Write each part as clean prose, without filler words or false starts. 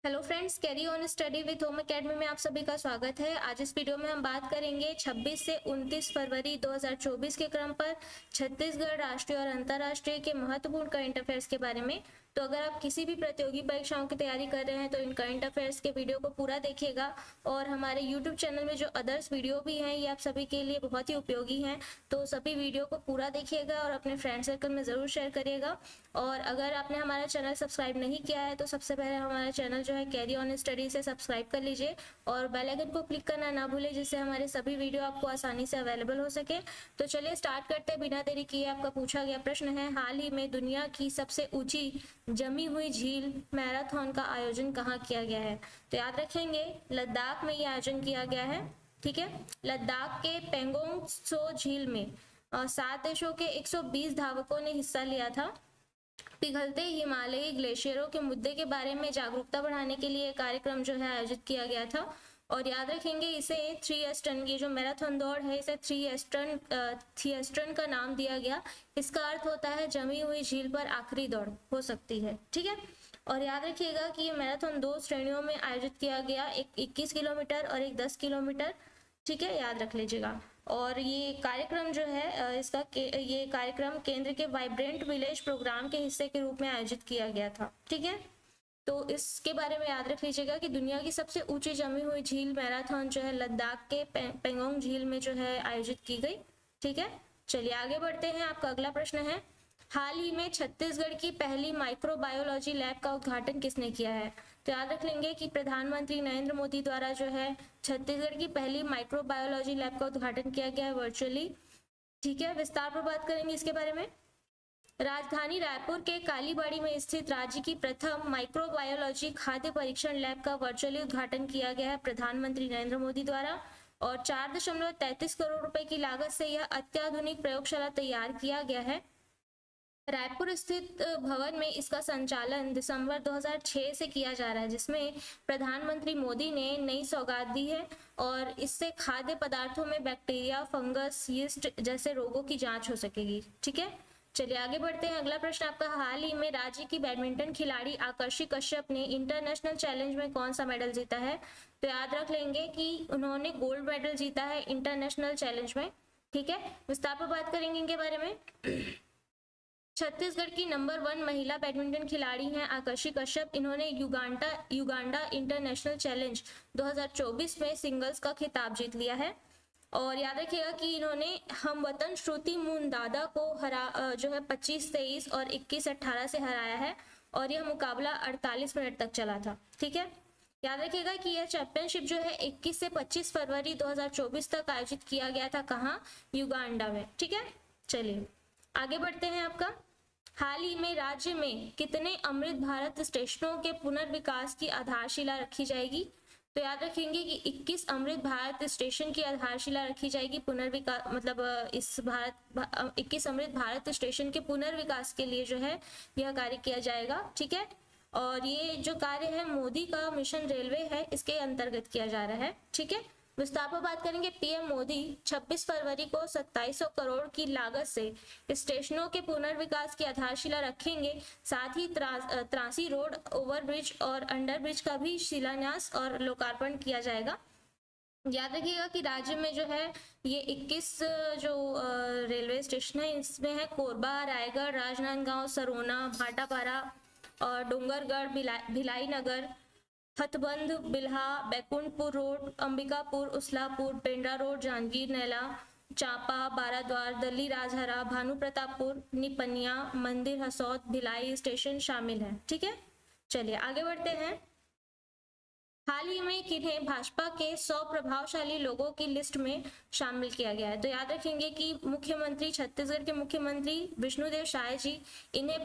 Hello friends, carry on study with home academy में आप सभी का स्वागत है। आज इस वीडियो में हम बात करेंगे 26 से 29 फरवरी 2024 के क्रम पर छत्तीसगढ़ राष्ट्रीय और अंतर्राष्ट्रीय के महत्वपूर्ण करंट अफेयर्स के बारे में। तो अगर आप किसी भी प्रतियोगी परीक्षाओं की तैयारी कर रहे हैं तो इन करंट अफेयर्स के वीडियो को पूरा देखिएगा। और हमारे यूट्यूब चैनल में जो अदर्स वीडियो भी हैं ये आप सभी के लिए बहुत ही उपयोगी हैं, तो सभी वीडियो को पूरा देखिएगा और अपने फ्रेंड सर्कल में ज़रूर शेयर करिएगा। और अगर आपने हमारा चैनल सब्सक्राइब नहीं किया है तो सबसे पहले हमारा चैनल जो है कैरी ऑन स्टडी से सब्सक्राइब कर लीजिए और बेल आइकन को क्लिक करना ना भूलें, जिससे हमारे सभी वीडियो आपको आसानी से अवेलेबल हो सके। तो चलिए स्टार्ट करते हैं बिना देरी किए। आपका पूछा गया प्रश्न है, हाल ही में दुनिया की सबसे ऊंची जमी हुई झील मैराथन का आयोजन कहाँ किया गया है? तो याद रखेंगे लद्दाख में ये आयोजन किया गया है। ठीक है, लद्दाख के पेंगोंग त्सो झील में 7 देशों के 120 धावकों ने हिस्सा लिया था। पिघलते हिमालयी ग्लेशियरों के मुद्दे के बारे में जागरूकता बढ़ाने के लिए कार्यक्रम जो है आयोजित किया गया था। और याद रखेंगे इसे 3 टन, ये जो मैराथन दौड़ है इसे 3 टन का नाम दिया गया। इसका अर्थ होता है जमी हुई झील पर आखिरी दौड़ हो सकती है। ठीक है, और याद रखिएगा कि ये मैराथन 2 श्रेणियों में आयोजित किया गया, एक 21 किलोमीटर और एक 10 किलोमीटर। ठीक है, याद रख लीजिएगा। और ये कार्यक्रम जो है ये कार्यक्रम केंद्र के वाइब्रेंट विलेज प्रोग्राम के हिस्से के रूप में आयोजित किया गया था। ठीक है, तो इसके बारे में याद रख लीजिएगा कि दुनिया की सबसे ऊंची जमी हुई झील मैराथन जो है लद्दाख के पेंगोंग झील में जो है आयोजित की गई। ठीक है, चलिए आगे बढ़ते हैं। आपका अगला प्रश्न है, हाल ही में छत्तीसगढ़ की पहली माइक्रोबायोलॉजी लैब का उद्घाटन किसने किया है? तो याद रख लेंगे कि प्रधानमंत्री नरेंद्र मोदी द्वारा जो है छत्तीसगढ़ की पहली माइक्रोबायोलॉजी लैब का उद्घाटन किया गया है वर्चुअली। ठीक है, विस्तार पर बात करेंगे इसके बारे में। राजधानी रायपुर के कालीबाड़ी में स्थित राज्य की प्रथम माइक्रोबायोलॉजी खाद्य परीक्षण लैब का वर्चुअली उद्घाटन किया गया है प्रधानमंत्री नरेंद्र मोदी द्वारा। और 4.33 करोड़ रुपए की लागत से यह अत्याधुनिक प्रयोगशाला तैयार किया गया है। रायपुर स्थित भवन में इसका संचालन दिसंबर 2006 से किया जा रहा है, जिसमें प्रधानमंत्री मोदी ने नई सौगात दी है और इससे खाद्य पदार्थों में बैक्टीरिया, फंगस, यीस्ट जैसे रोगों की जांच हो सकेगी। ठीक है, चलिए आगे बढ़ते हैं। अगला प्रश्न आपका, हाल ही में राज्य की बैडमिंटन खिलाड़ी आकर्षि कश्यप ने इंटरनेशनल चैलेंज में कौन सा मेडल जीता है? तो याद रख लेंगे कि उन्होंने गोल्ड मेडल जीता है इंटरनेशनल चैलेंज में। ठीक है, विस्तार पर बात करेंगे इनके बारे में। छत्तीसगढ़ की नंबर 1 महिला बैडमिंटन खिलाड़ी हैं आकर्षि कश्यप। इन्होंने युगांडा इंटरनेशनल चैलेंज 2024 में सिंगल्स का खिताब जीत लिया है। और याद रखिएगा कि इन्होंने हमवतन श्रुति मुंदादा को जो है 25-23 और 21-18 से हराया है और यह मुकाबला 48 मिनट तक चला था। ठीक है, याद रखिएगा कि यह चैंपियनशिप जो है 21 से 25 फरवरी 2024 तक आयोजित किया गया था। कहाँ? युगांडा में। ठीक है, चलिए आगे बढ़ते हैं। आपका, हाल ही में राज्य में कितने अमृत भारत स्टेशनों के पुनर्विकास की आधारशिला रखी जाएगी? तो याद रखेंगे कि 21 अमृत भारत स्टेशन की आधारशिला रखी जाएगी। पुनर्विकास मतलब 21 अमृत भारत स्टेशन के पुनर्विकास के लिए जो है यह कार्य किया जाएगा। ठीक है, और ये जो कार्य है मोदी का मिशन रेलवे है इसके अंतर्गत किया जा रहा है। ठीक है, विस्तार पर बात करेंगे। पीएम मोदी 26 फरवरी को 2700 करोड़ की लागत से स्टेशनों के पुनर्विकास की आधारशिला रखेंगे। साथ ही त्रासी रोड, ओवरब्रिज और अंडरब्रिज का भी शिलान्यास और लोकार्पण किया जाएगा। याद रखिएगा कि राज्य में जो है ये 21 जो रेलवे स्टेशन है इसमें है कोरबा, रायगढ़, राजनांदगांव, सरोना, भाटापारा और डोंगरगढ़, भिलाई नगर, हथबंध, बिल्हा, बैकुंठपुर रोड, अंबिकापुर, उसलापुर, पेंड्रा रोड, जांजगीर नैला, चांपा, बाराद्वार, दल्ली राजहरा, भानु प्रतापपुर, निपनिया, मंदिर हसौद, भिलाई स्टेशन शामिल है। ठीक है, चलिए आगे बढ़ते हैं। हाल ही में किन्हें भाजपा के 100 प्रभावशाली लोगों की लिस्ट में शामिल किया गया है? तो याद रखेंगे कि मुख्यमंत्री, छत्तीसगढ़ के मुख्यमंत्री विष्णुदेव साय जी, इन्हें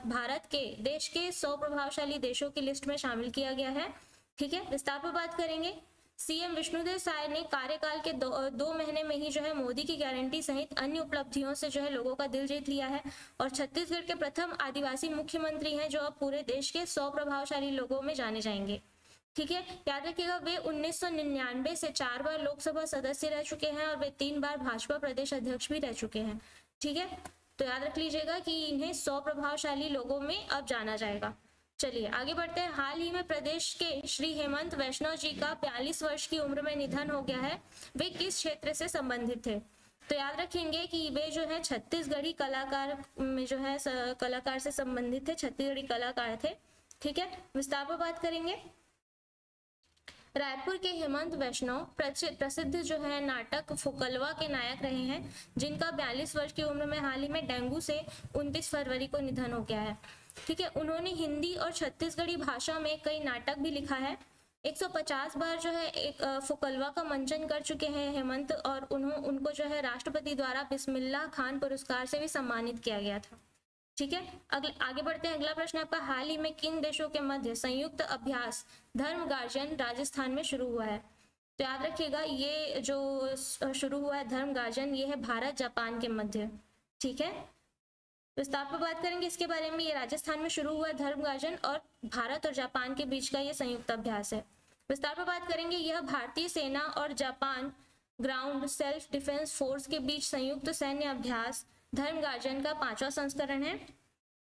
भारत के देश के 100 प्रभावशाली देशों की लिस्ट में शामिल किया गया है। ठीक है, विस्तार पर बात करेंगे। सीएम विष्णुदेव साय ने कार्यकाल के 2 महीने में ही जो है मोदी की गारंटी सहित अन्य उपलब्धियों से जो है लोगों का दिल जीत लिया है और छत्तीसगढ़ के प्रथम आदिवासी मुख्यमंत्री हैं जो अब पूरे देश के 100 प्रभावशाली लोगों में जाने जाएंगे। ठीक है, याद रखिएगा वे 1999 से 4 बार लोकसभा सदस्य रह चुके हैं और वे 3 बार भाजपा प्रदेश अध्यक्ष भी रह चुके हैं। ठीक है, तो याद रख लीजिएगा कि इन्हें 100 प्रभावशाली लोगों में अब जाना जाएगा। चलिए आगे बढ़ते हैं। हाल ही में प्रदेश के श्री हेमंत वैष्णव जी का 42 वर्ष की उम्र में निधन हो गया है। वे किस क्षेत्र से संबंधित थे? तो याद रखेंगे कि वे जो है छत्तीसगढ़ी कलाकार में जो है कलाकार से संबंधित थे, छत्तीसगढ़ी कलाकार थे। ठीक है, विस्तार पर बात करेंगे। रायपुर के हेमंत वैष्णव प्रसिद्ध जो है नाटक फुकलवा के नायक रहे हैं, जिनका 42 वर्ष की उम्र में हाल ही में डेंगू से 29 फरवरी को निधन हो गया है। ठीक है, उन्होंने हिंदी और छत्तीसगढ़ी भाषा में कई नाटक भी लिखा है। 150 बार जो है एक फुकलवा का मंचन कर चुके हैं हेमंत, और उनको जो है राष्ट्रपति द्वारा बिस्मिल्लाह खान पुरस्कार से भी सम्मानित किया गया था। ठीक है, आगे बढ़ते हैं। अगला प्रश्न आपका, हाल ही में किन देशों के मध्य संयुक्त अभ्यास धर्म गार्जन राजस्थान में शुरू हुआ है? तो याद रखिएगा ये जो शुरू हुआ है धर्म गार्जन, ये है भारत जापान के मध्य। ठीक है, विस्तार पर बात करेंगे इसके बारे में। ये राजस्थान में शुरू हुआ धर्म गार्जन और भारत और जापान के बीच का ये संयुक्त अभ्यास है। विस्तार पर बात करेंगे। यह भारतीय सेना और Japan ground self defence force के बीच संयुक्त सैन्य अभ्यास धर्म गार्जन का 5वां संस्करण है।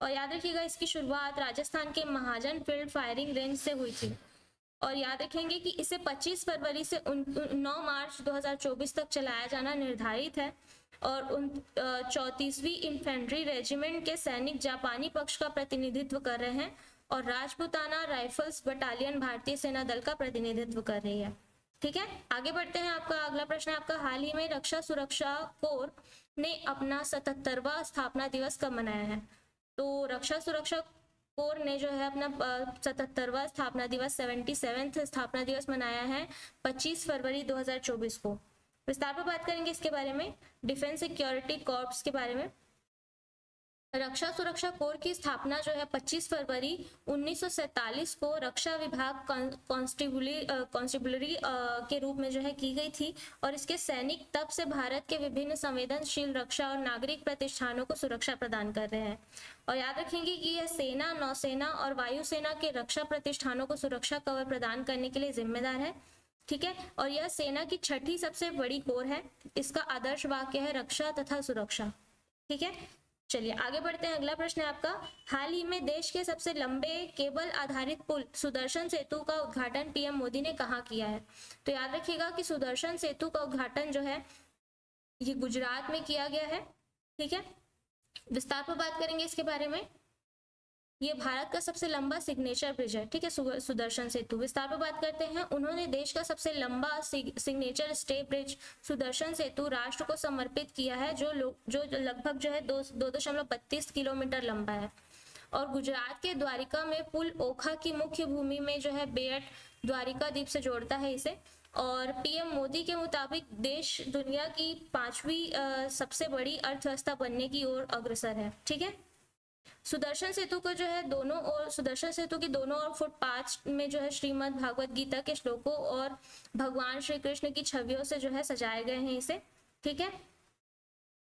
और याद रखिएगा इसकी शुरुआत राजस्थान के महाजन फील्ड फायरिंग रेंज से हुई थी। और याद रखेंगे कि इसे 25 फरवरी से 9 मार्च 2024 तक चलाया जाना निर्धारित है। और 34वीं इन्फेंट्री रेजिमेंट के सैनिक जापानी पक्ष का प्रतिनिधित्व कर रहे हैं और राजपूताना राइफल्स बटालियन भारतीय सेना दल का प्रतिनिधित्व कर रही है। ठीक है, आगे बढ़ते हैं। आपका अगला प्रश्न आपका, हाल ही में रक्षा सुरक्षा कोर ने अपना 77वां स्थापना दिवस कब मनाया है? तो रक्षा सुरक्षा कोर ने जो है अपना 77वां स्थापना दिवस 77th स्थापना दिवस मनाया है 25 फरवरी 2024 को। विस्तार पर बात करेंगे इसके बारे में। डिफेंस सिक्योरिटी कॉर्प्स के बारे में। रक्षा सुरक्षा कोर की स्थापना जो है 25 फरवरी 1947 को रक्षा विभाग कॉन्स्टेबुलरी के रूप में जो है की गई थी। और इसके सैनिक तब से भारत के विभिन्न संवेदनशील रक्षा और नागरिक प्रतिष्ठानों को सुरक्षा प्रदान कर रहे हैं। और याद रखेंगे कि यह सेना, नौसेना और वायुसेना के रक्षा प्रतिष्ठानों को सुरक्षा कवर प्रदान करने के लिए जिम्मेदार है। ठीक है, और यह सेना की 6ठी सबसे बड़ी कोर है। इसका आदर्श वाक्य है रक्षा तथा सुरक्षा। ठीक है, चलिए आगे बढ़ते हैं। अगला प्रश्न है आपका, हाल ही में देश के सबसे लंबे केबल आधारित पुल सुदर्शन सेतु का उद्घाटन पीएम मोदी ने कहाँ किया है? तो याद रखिएगा कि सुदर्शन सेतु का उद्घाटन जो है ये गुजरात में किया गया है। ठीक है, विस्तार पर बात करेंगे इसके बारे में। ये भारत का सबसे लंबा सिग्नेचर ब्रिज है। ठीक है, सुदर्शन सेतु। विस्तार पर बात करते हैं। उन्होंने देश का सबसे लंबा सिग्नेचर स्टे ब्रिज सुदर्शन सेतु राष्ट्र को समर्पित किया है, जो लगभग जो है 2.32 किलोमीटर लंबा है। और गुजरात के द्वारिका में पुल ओखा की मुख्य भूमि में जो है बेट द्वारिका द्वीप से जोड़ता है इसे। और पीएम मोदी के मुताबिक देश दुनिया की 5वीं सबसे बड़ी अर्थव्यवस्था बनने की ओर अग्रसर है। ठीक है, सुदर्शन सेतु को जो है सुदर्शन सेतु की दोनों ओर फुटपाथ में जो है श्रीमद् भागवत गीता के श्लोकों और भगवान श्री कृष्ण की छवियों से जो है सजाए गए हैं इसे। ठीक है,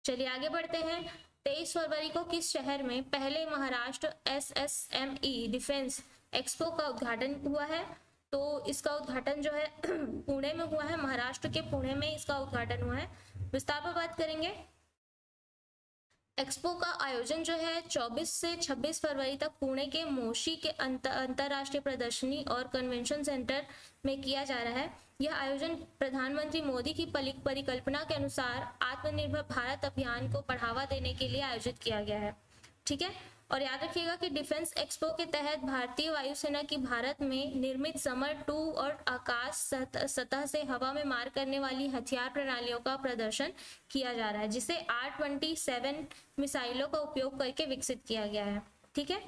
चलिए आगे बढ़ते हैं। 23 फरवरी को किस शहर में पहले महाराष्ट्र SSME डिफेंस एक्सपो का उद्घाटन हुआ है? तो इसका उद्घाटन जो है पुणे में हुआ है। महाराष्ट्र के पुणे में इसका उद्घाटन हुआ है। विस्तार पर बात करेंगे। एक्सपो का आयोजन जो है 24 से 26 फरवरी तक पुणे के मोशी के अंतरराष्ट्रीय प्रदर्शनी और कन्वेंशन सेंटर में किया जा रहा है। यह आयोजन प्रधानमंत्री मोदी की परिकल्पना के अनुसार आत्मनिर्भर भारत अभियान को बढ़ावा देने के लिए आयोजित किया गया है। ठीक है, और याद रखिएगा कि डिफेंस एक्सपो के तहत भारतीय वायुसेना की भारत में निर्मित समर 2 और आकाश सतह से हवा में मार करने वाली हथियार प्रणालियों का प्रदर्शन किया जा रहा है, जिसे R-27 मिसाइलों का उपयोग करके विकसित किया गया है। ठीक है,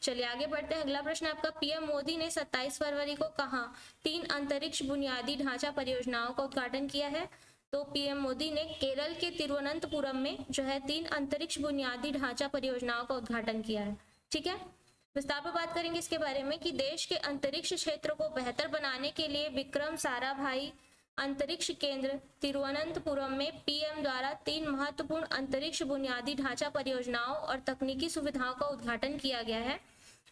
चलिए आगे बढ़ते हैं। अगला प्रश्न आपका, पीएम मोदी ने 27 फरवरी को कहां 3 अंतरिक्ष बुनियादी ढांचा परियोजनाओं का उद्घाटन किया है? तो पीएम मोदी ने केरल के तिरुवनंतपुरम में जो है 3 अंतरिक्ष बुनियादी ढांचा परियोजनाओं का उद्घाटन किया है। ठीक है, विस्तार पर बात करेंगे इसके बारे में कि देश के अंतरिक्ष क्षेत्र को बेहतर बनाने के लिए विक्रम साराभाई अंतरिक्ष केंद्र तिरुवनंतपुरम में पीएम द्वारा 3 महत्वपूर्ण अंतरिक्ष बुनियादी ढांचा परियोजनाओं और तकनीकी सुविधाओं का उद्घाटन किया गया है।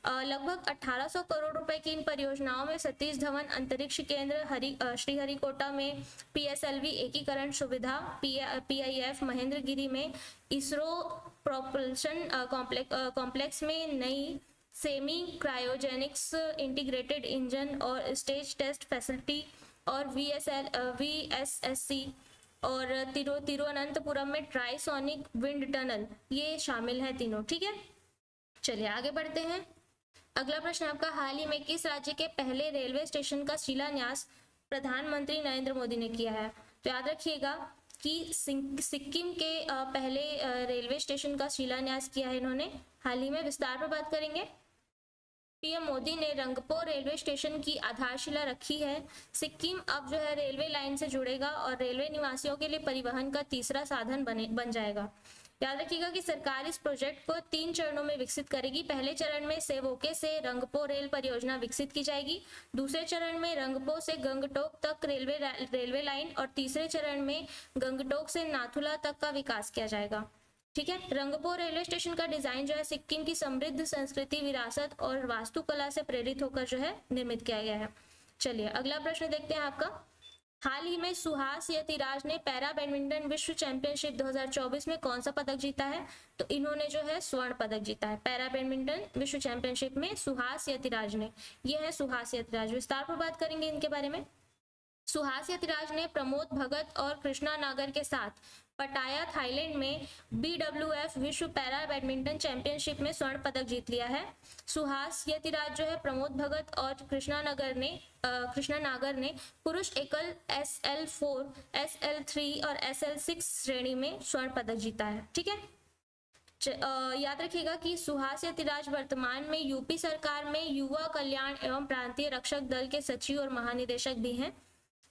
लगभग 1800 करोड़ रुपए की इन परियोजनाओं में सतीश धवन अंतरिक्ष केंद्र श्रीहरिकोटा में PSLV एकीकरण सुविधा, PIF महेंद्रगिरी में इसरो प्रोपल्शन कॉम्प्लेक्स में नई सेमी क्रायोजेनिक्स इंटीग्रेटेड इंजन और स्टेज टेस्ट फैसिलिटी और VSSC और तिरुवनंतपुरम में ट्राइसोनिक विंड टनल, ये शामिल है तीनों। ठीक है, चलिए आगे बढ़ते हैं। अगला प्रश्न आपका, हाल ही में किस राज्य के पहले रेलवे स्टेशन का शिलान्यास प्रधानमंत्री नरेंद्र मोदी ने किया है? तो याद रखिएगा कि सिक्किम के पहले रेलवे स्टेशन का शिलान्यास किया है इन्होंने हाल ही में। विस्तार पर बात करेंगे। पीएम मोदी ने रंगपो रेलवे स्टेशन की आधारशिला रखी है। सिक्किम अब जो है रेलवे लाइन से जुड़ेगा और रेलवे निवासियों के लिए परिवहन का तीसरा साधन बन जाएगा। याद रखिएगा कि सरकार इस प्रोजेक्ट को 3 चरणों में विकसित करेगी। पहले चरण में सेवोके से रंगपो रेल परियोजना विकसित की जाएगी, दूसरे चरण में रंगपो से गंगटोक तक रेलवे लाइन और तीसरे चरण में गंगटोक से नाथुला तक का विकास किया जाएगा। ठीक है, रंगपो रेलवे स्टेशन का डिजाइन जो है सिक्किम की समृद्ध संस्कृति, विरासत और वास्तुकला से प्रेरित होकर जो है निर्मित किया गया है। चलिए अगला प्रश्न देखते हैं आपका, हाल ही में सुहास यतिराज ने पैरा बैडमिंटन विश्व चैंपियनशिप 2024 में कौन सा पदक जीता है? तो इन्होंने जो है स्वर्ण पदक जीता है। पैरा बैडमिंटन विश्व चैंपियनशिप में सुहास यतिराज ने, ये है सुहास यतिराज। विस्तार पर बात करेंगे इनके बारे में। सुहास यतिराज ने प्रमोद भगत और कृष्णा नागर के साथ पटाया थाईलैंड में BWF विश्व पैरा बैडमिंटन चैंपियनशिप में स्वर्ण पदक जीत लिया है। सुहास यतिराज जो है प्रमोद भगत और कृष्णा नागर ने पुरुष एकल SL4, SL3 और SL6 श्रेणी में स्वर्ण पदक जीता है। ठीक है, याद रखिएगा कि सुहास यतिराज वर्तमान में यूपी सरकार में युवा कल्याण एवं प्रांतीय रक्षक दल के सचिव और महानिदेशक भी हैं।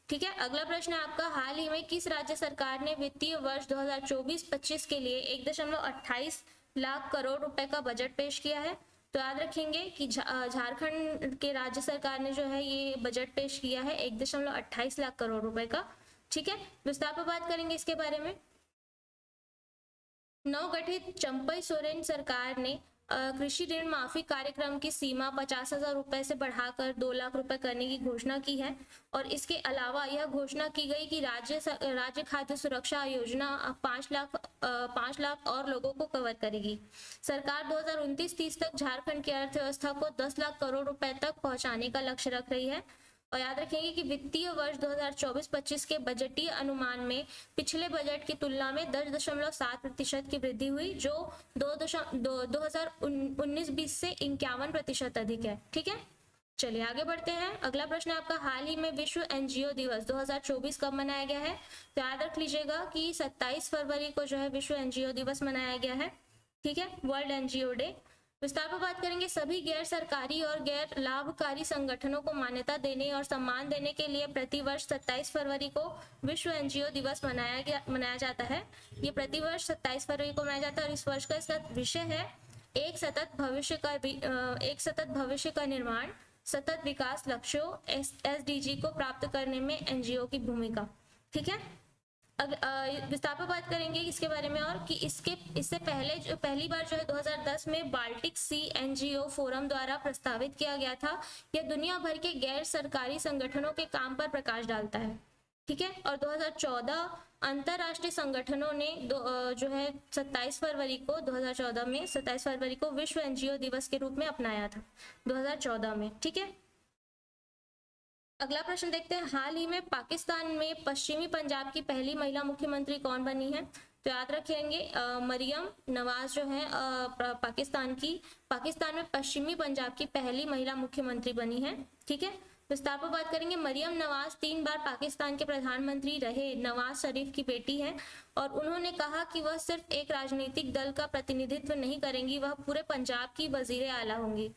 ठीक है, अगला प्रश्न है आपका, हाल ही में किस राज्य सरकार ने वित्तीय वर्ष 2024-25 के लिए 1.28 लाख करोड़ रुपए का बजट पेश किया है? तो याद रखेंगे कि झारखंड के राज्य सरकार ने जो है ये बजट पेश किया है 1.28 लाख करोड़ रुपए का। ठीक है, विस्तार पर बात करेंगे इसके बारे में। नवगठित चंपई सोरेन सरकार ने कृषि ऋण माफी कार्यक्रम की सीमा 50,000 रुपए से बढ़ाकर 2 लाख रुपए करने की घोषणा की है और इसके अलावा यह घोषणा की गई कि राज्य खाद्य सुरक्षा योजना 5 लाख और लोगों को कवर करेगी। सरकार 2029-30 तक झारखंड की अर्थव्यवस्था को 10 लाख करोड़ रुपए तक पहुंचाने का लक्ष्य रख रही है। और याद रखेंगे कि वित्तीय वर्ष 2024-25 के बजटीय अनुमान में पिछले बजट की तुलना में 10.7% की वृद्धि हुई, जो 2019-20 से 51% अधिक है। ठीक है, चलिए आगे बढ़ते हैं। अगला प्रश्न आपका, हाल ही में विश्व एनजीओ दिवस 2024 कब मनाया गया है? तो याद रख लीजिएगा कि 27 फरवरी को जो है विश्व एनजीओ दिवस मनाया गया है। ठीक है, वर्ल्ड एनजीओ डे। विस्तार पर बात करेंगे। सभी गैर सरकारी और गैर लाभकारी संगठनों को मान्यता देने और सम्मान देने के लिए प्रतिवर्ष 27 फरवरी को विश्व एनजीओ दिवस मनाया जाता है। ये प्रतिवर्ष 27 फरवरी को मनाया जाता है और इस वर्ष का इसका विषय है एक सतत भविष्य का निर्माण, सतत विकास लक्ष्यों SDG को प्राप्त करने में एनजीओ की भूमिका। ठीक है, विस्तार पर बात करेंगे इसके बारे में और कि इससे पहली बार जो है 2010 में बाल्टिक सी एनजीओ फोरम द्वारा प्रस्तावित किया गया था। यह दुनिया भर के गैर सरकारी संगठनों के काम पर प्रकाश डालता है। ठीक है, और 2014 अंतरराष्ट्रीय संगठनों ने जो है 27 फरवरी को विश्व एनजीओ दिवस के रूप में अपनाया था 2014 में। ठीक है, अगला प्रश्न देखते हैं। हाल ही में पाकिस्तान में पश्चिमी पंजाब की पहली महिला मुख्यमंत्री कौन बनी है? तो याद रखेंगे मरियम नवाज जो है पाकिस्तान में पश्चिमी पंजाब की पहली महिला मुख्यमंत्री बनी है। ठीक है, विस्तार पर बात करेंगे। मरियम नवाज 3 बार पाकिस्तान के प्रधानमंत्री रहे नवाज शरीफ की बेटी हैं और उन्होंने कहा कि वह सिर्फ एक राजनीतिक दल का प्रतिनिधित्व नहीं करेंगी, वह पूरे पंजाब की वजीर आला होंगी।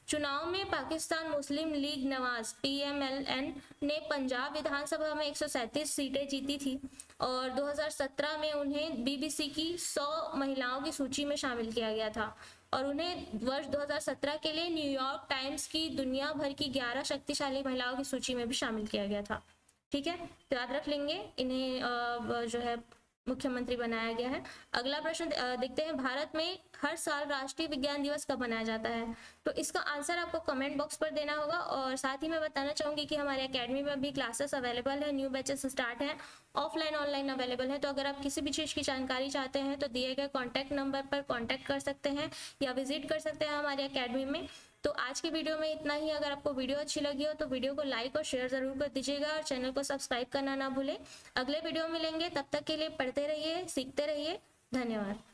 चुनाव में पाकिस्तान मुस्लिम लीग नवाज PMLN ने पंजाब विधानसभा में 137 सीटें जीती थी और 2017 में उन्हें BBC की 100 महिलाओं की सूची में शामिल किया गया था और उन्हें वर्ष 2017 के लिए न्यूयॉर्क टाइम्स की दुनिया भर की 11 शक्तिशाली महिलाओं की सूची में भी शामिल किया गया था। ठीक है, तो याद रख लेंगे, इन्हें जो है मुख्यमंत्री बनाया गया है। अगला प्रश्न देखते हैं। भारत में हर साल राष्ट्रीय विज्ञान दिवस कब मनाया जाता है? तो इसका आंसर आपको कमेंट बॉक्स पर देना होगा। और साथ ही मैं बताना चाहूंगी कि हमारे एकेडमी में भी क्लासेस अवेलेबल है, न्यू बैचेस स्टार्ट है, ऑफलाइन ऑनलाइन अवेलेबल है। तो अगर आप किसी भी चीज़ की जानकारी चाहते हैं तो दिए गए कॉन्टैक्ट नंबर पर कॉन्टैक्ट कर सकते हैं या विजिट कर सकते हैं हमारे एकेडमी में। तो आज की वीडियो में इतना ही। अगर आपको वीडियो अच्छी लगी हो तो वीडियो को लाइक और शेयर जरूर कर दीजिएगा और चैनल को सब्सक्राइब करना ना भूलें। अगले वीडियो में मिलेंगे, तब तक के लिए पढ़ते रहिए, सीखते रहिए। धन्यवाद।